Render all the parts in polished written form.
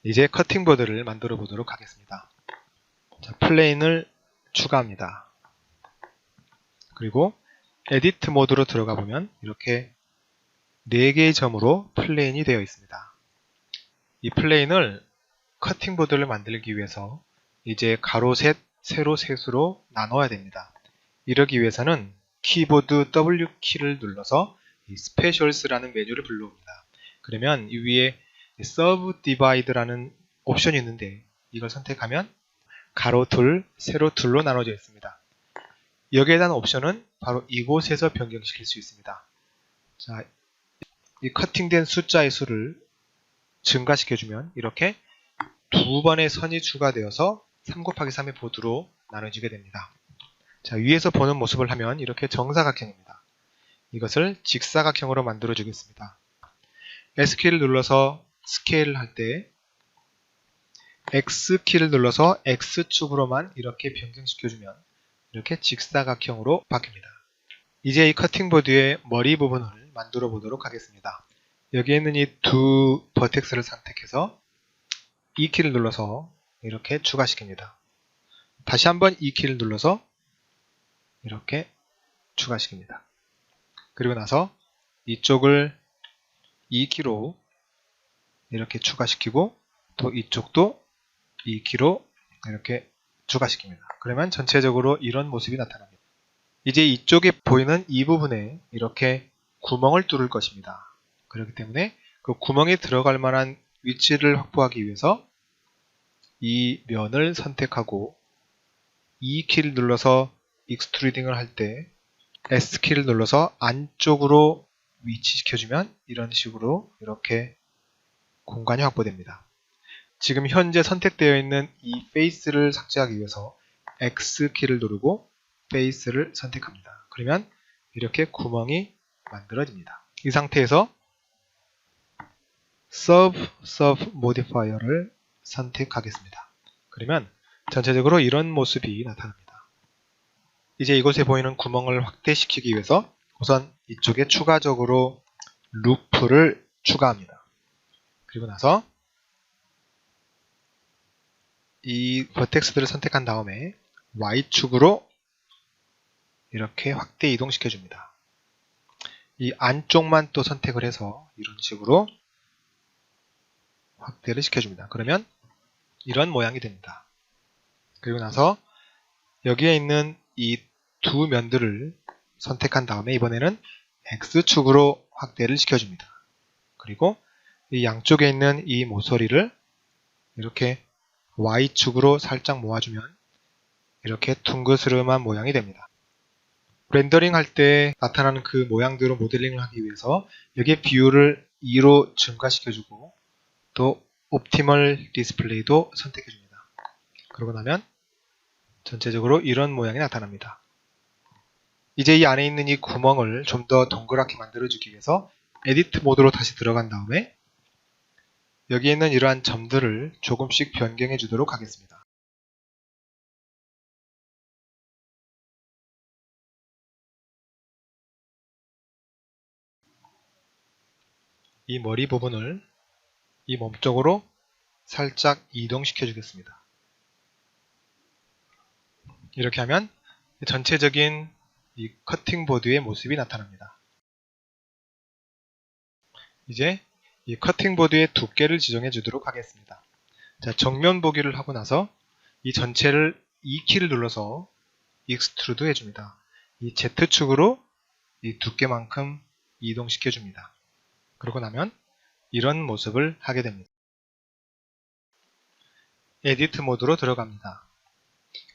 이제 커팅보드를 만들어 보도록 하겠습니다. 자, 플레인을 추가합니다. 그리고 에디트 모드로 들어가 보면 이렇게 4개의 점으로 플레인이 되어 있습니다. 이 플레인을 커팅보드를 만들기 위해서 이제 가로 셋, 세로 셋으로 나눠야 됩니다. 이러기 위해서는 키보드 W키를 눌러서 이 스페셜스라는 메뉴를 불러옵니다. 그러면 이 위에 Subdivide라는 옵션이 있는데 이걸 선택하면 가로 둘, 세로 둘로 나눠져 있습니다. 여기에 대한 옵션은 바로 이곳에서 변경시킬 수 있습니다. 자, 이 커팅된 숫자의 수를 증가시켜주면 이렇게 2번의 선이 추가되어서 3 곱하기 3의 보드로 나눠지게 됩니다. 자, 위에서 보는 모습을 하면 이렇게 정사각형입니다. 이것을 직사각형으로 만들어 주겠습니다. S키를 눌러서 스케일을 할 때 X키를 눌러서 X축으로만 이렇게 변경시켜주면 이렇게 직사각형으로 바뀝니다. 이제 이 커팅보드의 머리 부분을 만들어 보도록 하겠습니다. 여기에 있는 이 두 버텍스를 선택해서 E키를 눌러서 이렇게 추가시킵니다. 다시 한번 E키를 눌러서 이렇게 추가시킵니다. 그리고 나서 이쪽을 E키로 이렇게 추가시키고 또 이쪽도 E키로 이렇게 추가시킵니다. 그러면 전체적으로 이런 모습이 나타납니다. 이제 이쪽에 보이는 이 부분에 이렇게 구멍을 뚫을 것입니다. 그렇기 때문에 그 구멍에 들어갈 만한 위치를 확보하기 위해서 이 면을 선택하고 E키를 눌러서 익스트루딩을 할 때 S키를 눌러서 안쪽으로 위치시켜주면 이런 식으로 이렇게 공간이 확보됩니다. 지금 현재 선택되어 있는 이 페이스를 삭제하기 위해서 X키를 누르고 페이스를 선택합니다. 그러면 이렇게 구멍이 만들어집니다. 이 상태에서 Sub Modifier를 선택하겠습니다. 그러면 전체적으로 이런 모습이 나타납니다. 이제 이곳에 보이는 구멍을 확대시키기 위해서 우선 이쪽에 추가적으로 루프를 추가합니다. 그리고 나서 이 버텍스들을 선택한 다음에 Y축으로 이렇게 확대 이동시켜 줍니다. 이 안쪽만 또 선택을 해서 이런 식으로 확대를 시켜줍니다. 그러면 이런 모양이 됩니다. 그리고 나서 여기에 있는 이 두 면들을 선택한 다음에 이번에는 X축으로 확대를 시켜줍니다. 그리고 이 양쪽에 있는 이 모서리를 이렇게 Y축으로 살짝 모아주면 이렇게 둥그스름한 모양이 됩니다. 렌더링 할 때 나타나는 그 모양대로 모델링을 하기 위해서 여기에 비율을 2로 증가시켜주고 또 옵티멀 디스플레이도 선택해줍니다. 그러고 나면 전체적으로 이런 모양이 나타납니다. 이제 이 안에 있는 이 구멍을 좀 더 동그랗게 만들어주기 위해서 에디트 모드로 다시 들어간 다음에 여기에 있는 이러한 점들을 조금씩 변경해 주도록 하겠습니다. 이 머리 부분을 이 몸쪽으로 살짝 이동시켜 주겠습니다. 이렇게 하면 전체적인 이 커팅보드의 모습이 나타납니다. 이제 이 커팅보드의 두께를 지정해 주도록 하겠습니다. 자, 정면 보기를 하고 나서 이 전체를 E키를 눌러서 익스트루드 해줍니다. 이 Z축으로 이 두께만큼 이동시켜 줍니다. 그러고 나면 이런 모습을 하게 됩니다. 에디트 모드로 들어갑니다.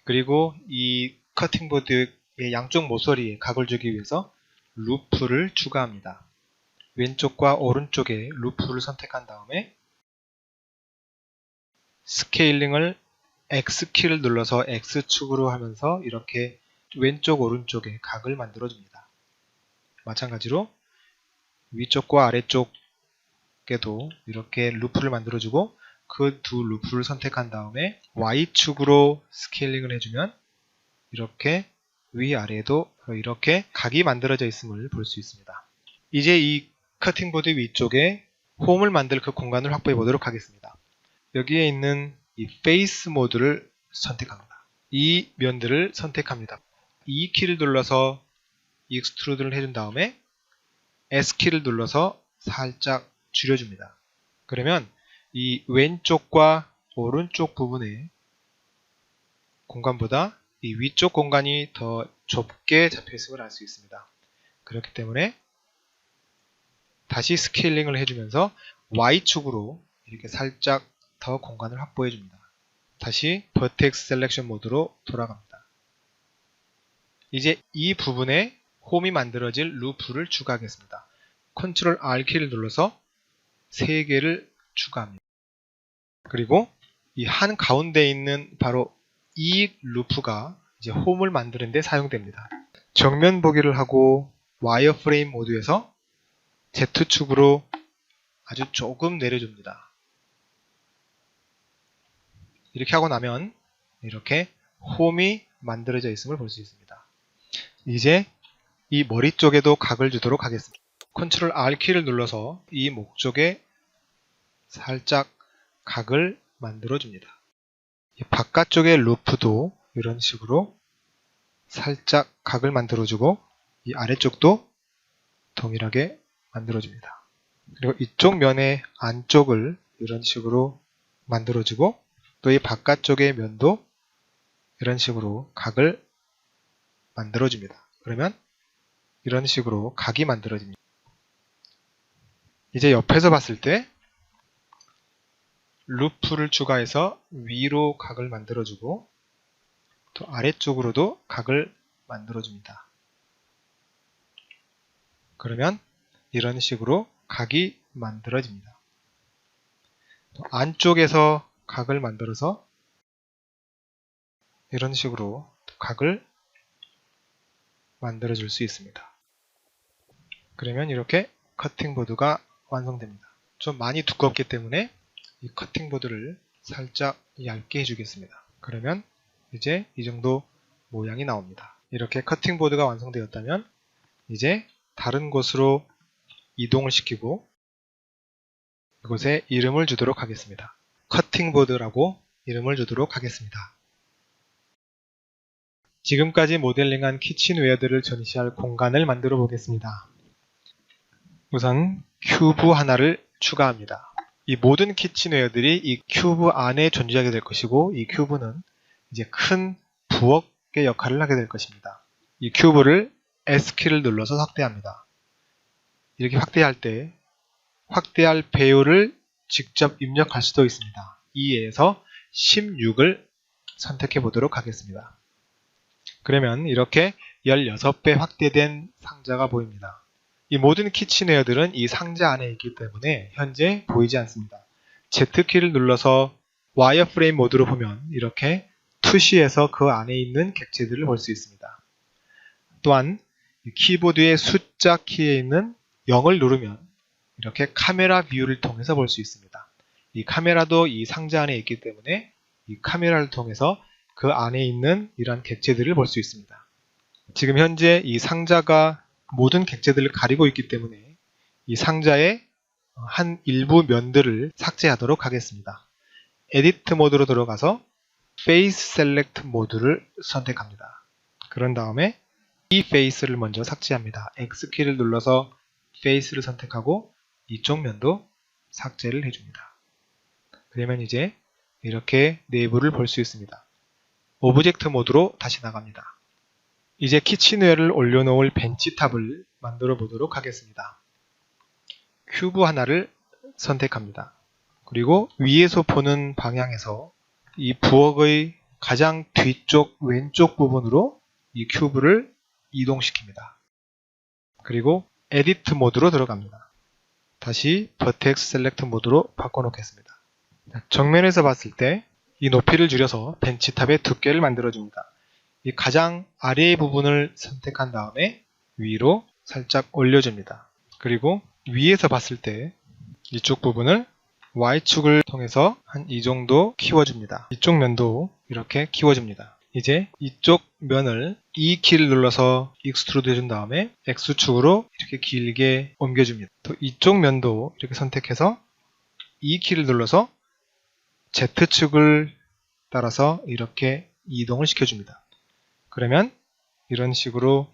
그리고 이 커팅보드의 양쪽 모서리에 각을 주기 위해서 루프를 추가합니다. 왼쪽과 오른쪽에 루프를 선택한 다음에 스케일링을 X키를 눌러서 X축으로 하면서 이렇게 왼쪽 오른쪽에 각을 만들어 줍니다. 마찬가지로 위쪽과 아래쪽에도 이렇게 루프를 만들어 주고 그 두 루프를 선택한 다음에 Y축으로 스케일링을 해주면 이렇게 위아래에도 이렇게 각이 만들어져 있음을 볼 수 있습니다. 이제 이 커팅보드 위쪽에 홈을 만들 그 공간을 확보해 보도록 하겠습니다. 여기에 있는 이 페이스 모드를 선택합니다. 이 면들을 선택합니다. E키를 눌러서 익스트루드를 해준 다음에 S키를 눌러서 살짝 줄여줍니다. 그러면 이 왼쪽과 오른쪽 부분의 공간보다 이 위쪽 공간이 더 좁게 잡혀 있음을 알 수 있습니다. 그렇기 때문에 다시 스케일링을 해주면서 Y축으로 이렇게 살짝 더 공간을 확보해 줍니다. 다시 버텍스 셀렉션 모드로 돌아갑니다. 이제 이 부분에 홈이 만들어질 루프를 추가하겠습니다. Ctrl R키를 눌러서 3개를 추가합니다. 그리고 이 한 가운데 있는 바로 이 루프가 이제 홈을 만드는 데 사용됩니다. 정면 보기를 하고 와이어프레임 모드에서 Z축으로 아주 조금 내려줍니다. 이렇게 하고 나면 이렇게 홈이 만들어져 있음을 볼 수 있습니다. 이제 이 머리 쪽에도 각을 주도록 하겠습니다. Ctrl R키를 눌러서 이 목 쪽에 살짝 각을 만들어 줍니다. 이 바깥쪽의 루프도 이런 식으로 살짝 각을 만들어 주고 이 아래쪽도 동일하게 만들어 줍니다. 그리고 이쪽 면의 안쪽을 이런 식으로 만들어 주고 또 이 바깥쪽의 면도 이런 식으로 각을 만들어 줍니다. 그러면 이런 식으로 각이 만들어집니다. 이제 옆에서 봤을 때 루프를 추가해서 위로 각을 만들어주고 또 아래쪽으로도 각을 만들어줍니다. 그러면 이런 식으로 각이 만들어집니다. 또 안쪽에서 각을 만들어서 이런 식으로 각을 만들어 줄 수 있습니다. 그러면 이렇게 커팅보드가 완성됩니다. 좀 많이 두껍기 때문에 이 커팅보드를 살짝 얇게 해주겠습니다. 그러면 이제 이 정도 모양이 나옵니다. 이렇게 커팅보드가 완성되었다면 이제 다른 곳으로 이동을 시키고 이곳에 이름을 주도록 하겠습니다. 커팅보드라고 이름을 주도록 하겠습니다. 지금까지 모델링한 키친웨어들을 전시할 공간을 만들어 보겠습니다. 우선 큐브 하나를 추가합니다. 이 모든 키친웨어들이 이 큐브 안에 존재하게 될 것이고 이 큐브는 이제 큰 부엌의 역할을 하게 될 것입니다. 이 큐브를 S키를 눌러서 확대합니다. 이렇게 확대할 때 확대할 배율을 직접 입력할 수도 있습니다. 2에서 16을 선택해 보도록 하겠습니다. 그러면 이렇게 16배 확대된 상자가 보입니다. 이 모든 키친웨어들은 이 상자 안에 있기 때문에 현재 보이지 않습니다. Z키를 눌러서 와이어프레임 모드로 보면 이렇게 투시에서 그 안에 있는 객체들을 볼 수 있습니다. 또한 키보드의 숫자 키에 있는 0을 누르면 이렇게 카메라 뷰를 통해서 볼 수 있습니다. 이 카메라도 이 상자 안에 있기 때문에 이 카메라를 통해서 그 안에 있는 이러한 객체들을 볼 수 있습니다. 지금 현재 이 상자가 모든 객체들을 가리고 있기 때문에 이 상자의 한 일부 면들을 삭제하도록 하겠습니다. 에디트 모드로 들어가서 페이스 셀렉트 모드를 선택합니다. 그런 다음에 이 페이스를 먼저 삭제합니다. X키를 눌러서 페이스를 선택하고 이쪽 면도 삭제를 해줍니다. 그러면 이제 이렇게 내부를 볼 수 있습니다. 오브젝트 모드로 다시 나갑니다. 이제 키친웨어를 올려놓을 벤치탑을 만들어 보도록 하겠습니다. 큐브 하나를 선택합니다. 그리고 위에서 보는 방향에서 이 부엌의 가장 뒤쪽 왼쪽 부분으로 이 큐브를 이동시킵니다. 그리고 에디트 모드로 들어갑니다. 다시 버텍스 셀렉트 모드로 바꿔놓겠습니다. 정면에서 봤을 때 이 높이를 줄여서 벤치탑의 두께를 만들어줍니다. 이 가장 아래의 부분을 선택한 다음에 위로 살짝 올려줍니다. 그리고 위에서 봤을 때 이쪽 부분을 Y축을 통해서 한 이 정도 키워줍니다. 이쪽 면도 이렇게 키워줍니다. 이제 이쪽 면을 E 키를 눌러서 익스트루드 해준 다음에 X축으로 이렇게 길게 옮겨줍니다. 또 이쪽 면도 이렇게 선택해서 E 키를 눌러서 Z축을 따라서 이렇게 이동을 시켜줍니다. 그러면 이런 식으로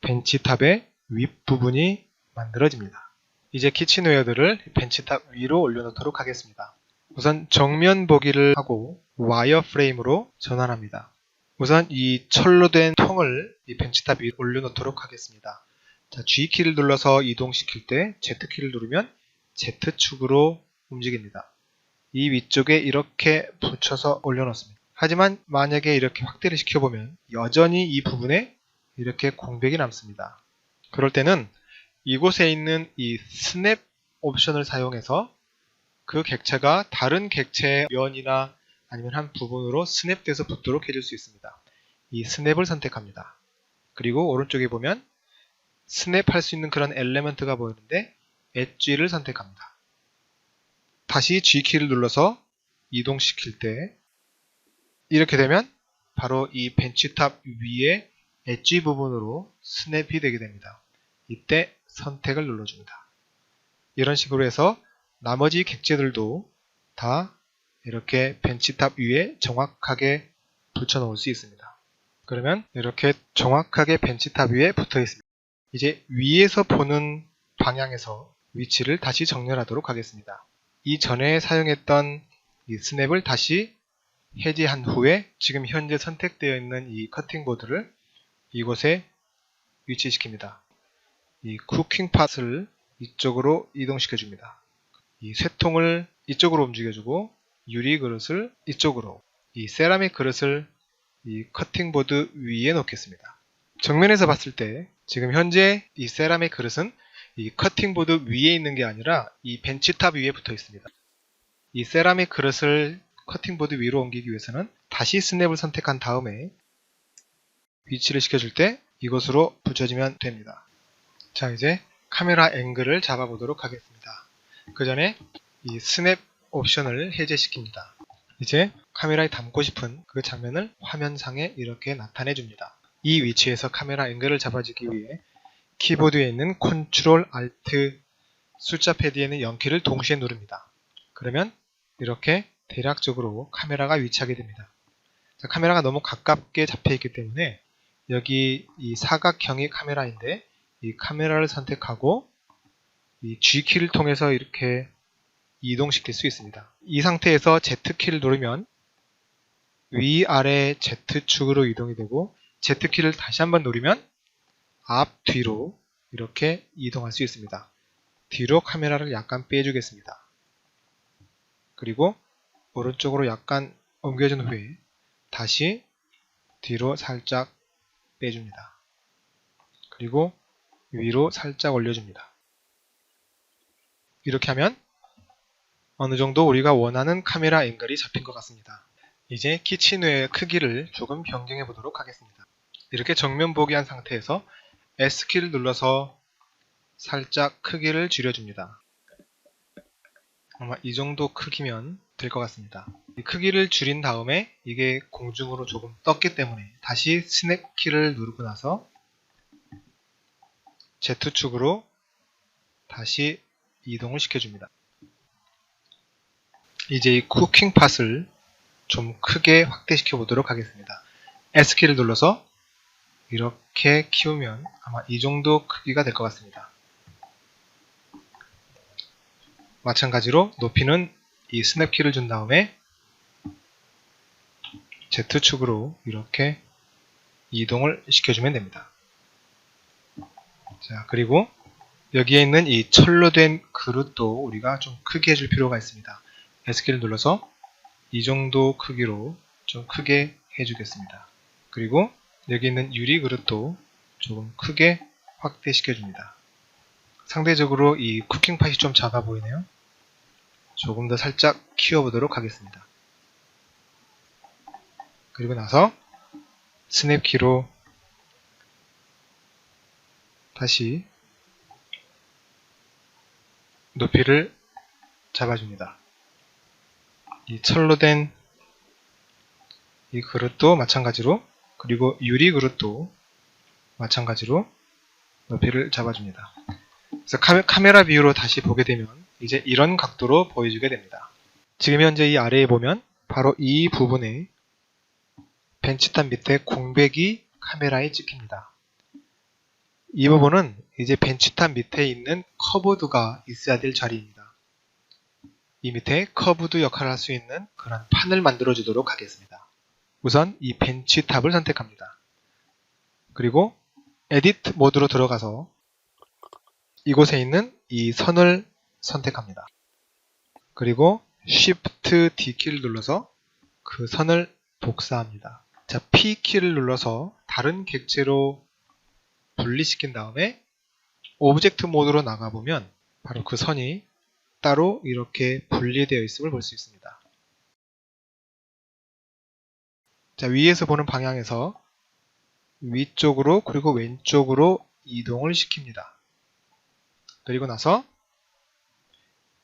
벤치탑의 윗부분이 만들어집니다. 이제 키친웨어들을 벤치탑 위로 올려놓도록 하겠습니다. 우선 정면 보기를 하고 와이어프레임으로 전환합니다. 우선 이 철로 된 통을 이 벤치탑 위에 올려놓도록 하겠습니다. 자, G키를 눌러서 이동시킬 때 Z키를 누르면 Z축으로 움직입니다. 이 위쪽에 이렇게 붙여서 올려놓습니다. 하지만 만약에 이렇게 확대를 시켜보면 여전히 이 부분에 이렇게 공백이 남습니다. 그럴 때는 이곳에 있는 이 스냅 옵션을 사용해서 그 객체가 다른 객체의 면이나 아니면 한 부분으로 스냅돼서 붙도록 해줄 수 있습니다. 이 스냅을 선택합니다. 그리고 오른쪽에 보면 스냅할 수 있는 그런 엘리먼트가 보이는데 엣지를 선택합니다. 다시 G키를 눌러서 이동시킬 때 이렇게 되면 바로 이 벤치탑 위에 엣지 부분으로 스냅이 되게 됩니다. 이때 선택을 눌러줍니다. 이런 식으로 해서 나머지 객체들도 다 이렇게 벤치탑 위에 정확하게 붙여 놓을 수 있습니다. 그러면 이렇게 정확하게 벤치탑 위에 붙어 있습니다. 이제 위에서 보는 방향에서 위치를 다시 정렬하도록 하겠습니다. 이전에 사용했던 이 스냅을 다시 해제한 후에 지금 현재 선택되어 있는 이 커팅보드를 이곳에 위치시킵니다. 이 쿠킹 팟을 이쪽으로 이동시켜 줍니다. 이 쇠통을 이쪽으로 움직여주고 유리 그릇을 이쪽으로, 이 세라믹 그릇을 이 커팅보드 위에 놓겠습니다. 정면에서 봤을 때 지금 현재 이 세라믹 그릇은 이 커팅보드 위에 있는 게 아니라 이 벤치탑 위에 붙어 있습니다. 이 세라믹 그릇을 커팅보드 위로 옮기기 위해서는 다시 스냅을 선택한 다음에 위치를 시켜줄 때 이것으로 붙여주면 됩니다. 자, 이제 카메라 앵글을 잡아보도록 하겠습니다. 그 전에 이 스냅 옵션을 해제시킵니다. 이제 카메라에 담고 싶은 그 장면을 화면상에 이렇게 나타내 줍니다. 이 위치에서 카메라 앵글을 잡아주기 위해 키보드에 있는 Ctrl, Alt, 숫자 패드에는 0키를 동시에 누릅니다. 그러면 이렇게 대략적으로 카메라가 위치하게 됩니다. 자, 카메라가 너무 가깝게 잡혀 있기 때문에 여기 이 사각형이 카메라인데 이 카메라를 선택하고 이 G키를 통해서 이렇게 이동시킬 수 있습니다. 이 상태에서 Z키를 누르면 위아래 Z축으로 이동이 되고 Z키를 다시 한번 누르면 앞, 뒤로 이렇게 이동할 수 있습니다. 뒤로 카메라를 약간 빼주겠습니다. 그리고 오른쪽으로 약간 옮겨준 후에 다시 뒤로 살짝 빼줍니다. 그리고 위로 살짝 올려줍니다. 이렇게 하면 어느 정도 우리가 원하는 카메라 앵글이 잡힌 것 같습니다. 이제 키친웨어의 크기를 조금 변경해 보도록 하겠습니다. 이렇게 정면 보기 한 상태에서 S키를 눌러서 살짝 크기를 줄여줍니다. 아마 이 정도 크기면 될 것 같습니다. 이 크기를 줄인 다음에 이게 공중으로 조금 떴기 때문에 다시 스냅 키를 누르고 나서 Z축으로 다시 이동을 시켜줍니다. 이제 이 쿠킹 팟을 좀 크게 확대시켜 보도록 하겠습니다. S키를 눌러서 이렇게 키우면 아마 이 정도 크기가 될 것 같습니다. 마찬가지로 높이는 이 스냅 키를 준 다음에 Z축으로 이렇게 이동을 시켜주면 됩니다. 자, 그리고 여기에 있는 이 철로 된 그릇도 우리가 좀 크게 해줄 필요가 있습니다. S키를 눌러서 이 정도 크기로 좀 크게 해주겠습니다. 그리고 여기 있는 유리 그릇도 조금 크게 확대시켜줍니다. 상대적으로 이 쿠킹팟이 좀 작아 보이네요. 조금 더 살짝 키워보도록 하겠습니다. 그리고 나서 스냅 키로 다시 높이를 잡아줍니다. 이 철로 된 이 그릇도 마찬가지로, 그리고 유리 그릇도 마찬가지로 높이를 잡아줍니다. 그래서 카메라 뷰로 다시 보게 되면 이제 이런 각도로 보여주게 됩니다. 지금 현재 이 아래에 보면 바로 이 부분에 벤치탑 밑에 공백이 카메라에 찍힙니다. 이 부분은 이제 벤치탑 밑에 있는 커브드가 있어야 될 자리입니다. 이 밑에 커브드 역할을 할 수 있는 그런 판을 만들어 주도록 하겠습니다. 우선 이 벤치탑을 선택합니다. 그리고 에디트 모드로 들어가서 이곳에 있는 이 선을 선택합니다. 그리고 Shift D키를 눌러서 그 선을 복사합니다. 자, P키를 눌러서 다른 객체로 분리시킨 다음에 오브젝트 모드로 나가보면 바로 그 선이 따로 이렇게 분리되어 있음을 볼 수 있습니다. 자, 위에서 보는 방향에서 위쪽으로 그리고 왼쪽으로 이동을 시킵니다. 그리고 나서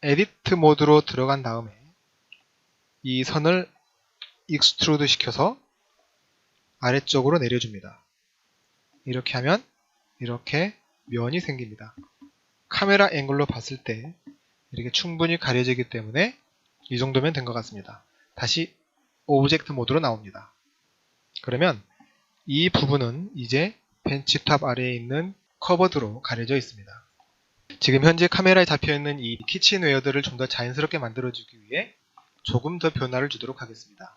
에디트 모드로 들어간 다음에 이 선을 익스트루드 시켜서 아래쪽으로 내려줍니다. 이렇게 하면 이렇게 면이 생깁니다. 카메라 앵글로 봤을 때 이렇게 충분히 가려지기 때문에 이 정도면 된 것 같습니다. 다시 오브젝트 모드로 나옵니다. 그러면 이 부분은 이제 벤치탑 아래에 있는 커버드로 가려져 있습니다. 지금 현재 카메라에 잡혀있는 이 키친웨어들을 좀 더 자연스럽게 만들어주기 위해 조금 더 변화를 주도록 하겠습니다.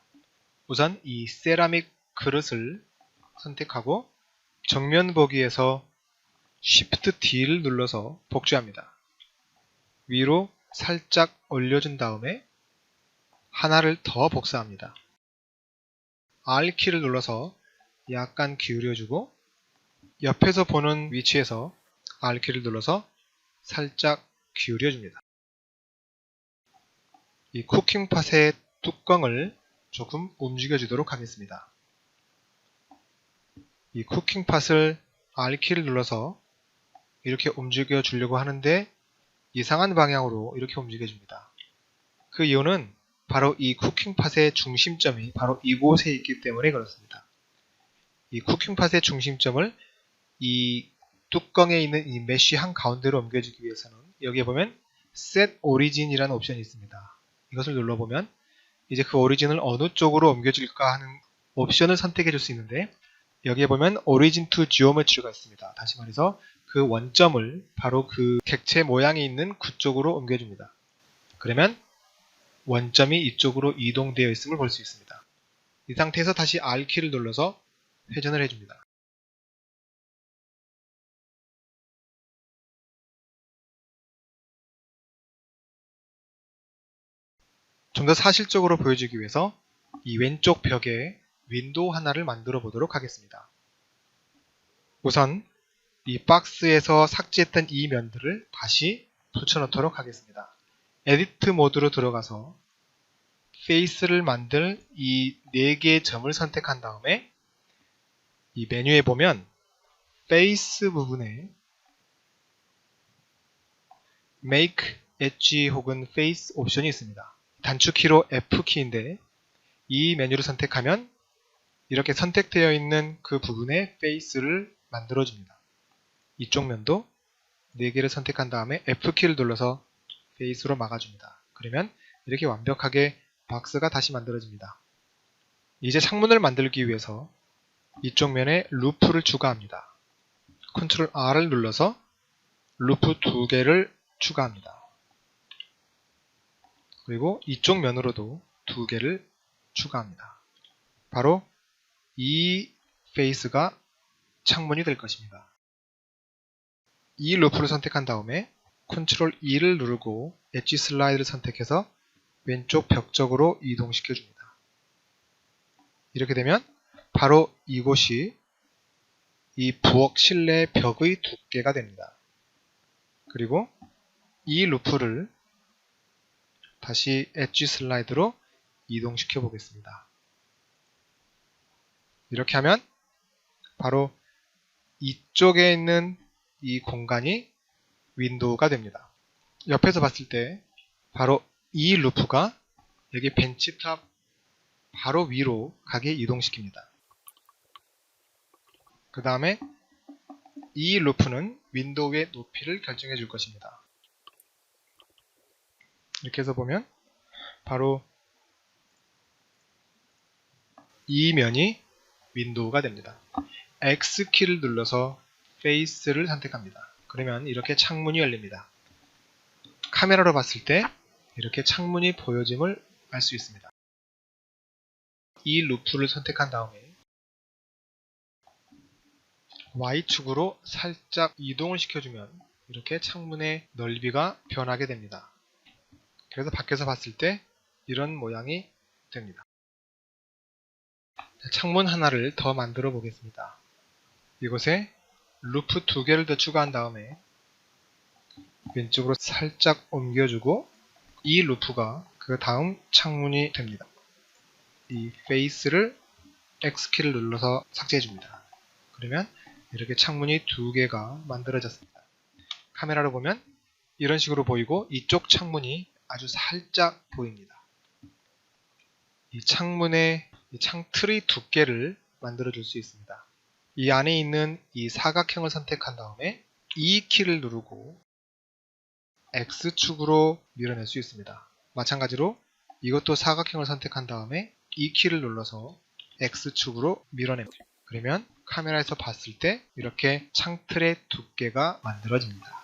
우선 이 세라믹 그릇을 선택하고 정면 보기에서 Shift D를 눌러서 복제합니다. 위로 살짝 올려준 다음에 하나를 더 복사합니다. R키를 눌러서 약간 기울여주고 옆에서 보는 위치에서 R키를 눌러서 살짝 기울여줍니다. 이 쿠킹팟의 뚜껑을 조금 움직여주도록 하겠습니다. 이 쿠킹팟을 R키를 눌러서 이렇게 움직여 주려고 하는데 이상한 방향으로 이렇게 움직여줍니다. 그 이유는 바로 이 쿠킹팟의 중심점이 바로 이곳에 있기 때문에 그렇습니다. 이 쿠킹팟의 중심점을 이 뚜껑에 있는 이 메쉬 한가운데로 옮겨주기 위해서는 여기에 보면 Set Origin이라는 옵션이 있습니다. 이것을 눌러보면 이제 그 오리진을 어느 쪽으로 옮겨줄까 하는 옵션을 선택해 줄 수 있는데 여기에 보면 Origin to Geometry가 있습니다. 다시 말해서 그 원점을 바로 그 객체 모양이 있는 그쪽으로 옮겨줍니다. 그러면 원점이 이쪽으로 이동되어 있음을 볼 수 있습니다. 이 상태에서 다시 R키를 눌러서 회전을 해줍니다. 좀 더 사실적으로 보여주기 위해서 이 왼쪽 벽에 윈도우 하나를 만들어 보도록 하겠습니다. 우선 이 박스에서 삭제했던 이 면들을 다시 붙여넣도록 하겠습니다. 에디트 모드로 들어가서 페이스를 만들 이 4개의 점을 선택한 다음에 이 메뉴에 보면 페이스 부분에 Make Edge 혹은 Face 옵션이 있습니다. 단축키로 F키인데 이 메뉴를 선택하면 이렇게 선택되어 있는 그 부분에 페이스를 만들어줍니다. 이쪽 면도 4개를 선택한 다음에 F키를 눌러서 페이스로 막아줍니다. 그러면 이렇게 완벽하게 박스가 다시 만들어집니다. 이제 창문을 만들기 위해서 이쪽 면에 루프를 추가합니다. Ctrl R을 눌러서 루프 2개를 추가합니다. 그리고 이쪽 면으로도 2개를 추가합니다. 바로 이 페이스가 창문이 될 것입니다. 이 루프를 선택한 다음에 Ctrl E를 누르고 엣지 슬라이드를 선택해서 왼쪽 벽 쪽으로 이동시켜 줍니다. 이렇게 되면 바로 이곳이 이 부엌 실내 벽의 두께가 됩니다. 그리고 이 루프를 다시 엣지 슬라이드로 이동시켜 보겠습니다. 이렇게 하면 바로 이쪽에 있는 이 공간이 윈도우가 됩니다. 옆에서 봤을 때 바로 이 루프가 여기 벤치탑 바로 위로 가게 이동시킵니다. 그 다음에 이 루프는 윈도우의 높이를 결정해 줄 것입니다. 이렇게 해서 보면 바로 이 면이 윈도우가 됩니다. X키를 눌러서 페이스를 선택합니다. 그러면 이렇게 창문이 열립니다. 카메라로 봤을 때 이렇게 창문이 보여짐을 알 수 있습니다. 이 루프를 선택한 다음에 Y축으로 살짝 이동을 시켜주면 이렇게 창문의 넓이가 변하게 됩니다. 그래서 밖에서 봤을 때 이런 모양이 됩니다. 창문 하나를 더 만들어 보겠습니다. 이곳에 루프 2개를 더 추가한 다음에 왼쪽으로 살짝 옮겨주고 이 루프가 그 다음 창문이 됩니다. 이 페이스를 X키를 눌러서 삭제해 줍니다. 그러면 이렇게 창문이 2개가 만들어졌습니다. 카메라로 보면 이런 식으로 보이고 이쪽 창문이 아주 살짝 보입니다. 이 창문의 창틀의 두께를 만들어 줄 수 있습니다. 이 안에 있는 이 사각형을 선택한 다음에 E 키를 누르고 X축으로 밀어낼 수 있습니다. 마찬가지로 이것도 사각형을 선택한 다음에 E 키를 눌러서 X축으로 밀어냅니다. 그러면 카메라에서 봤을 때 이렇게 창틀의 두께가 만들어집니다.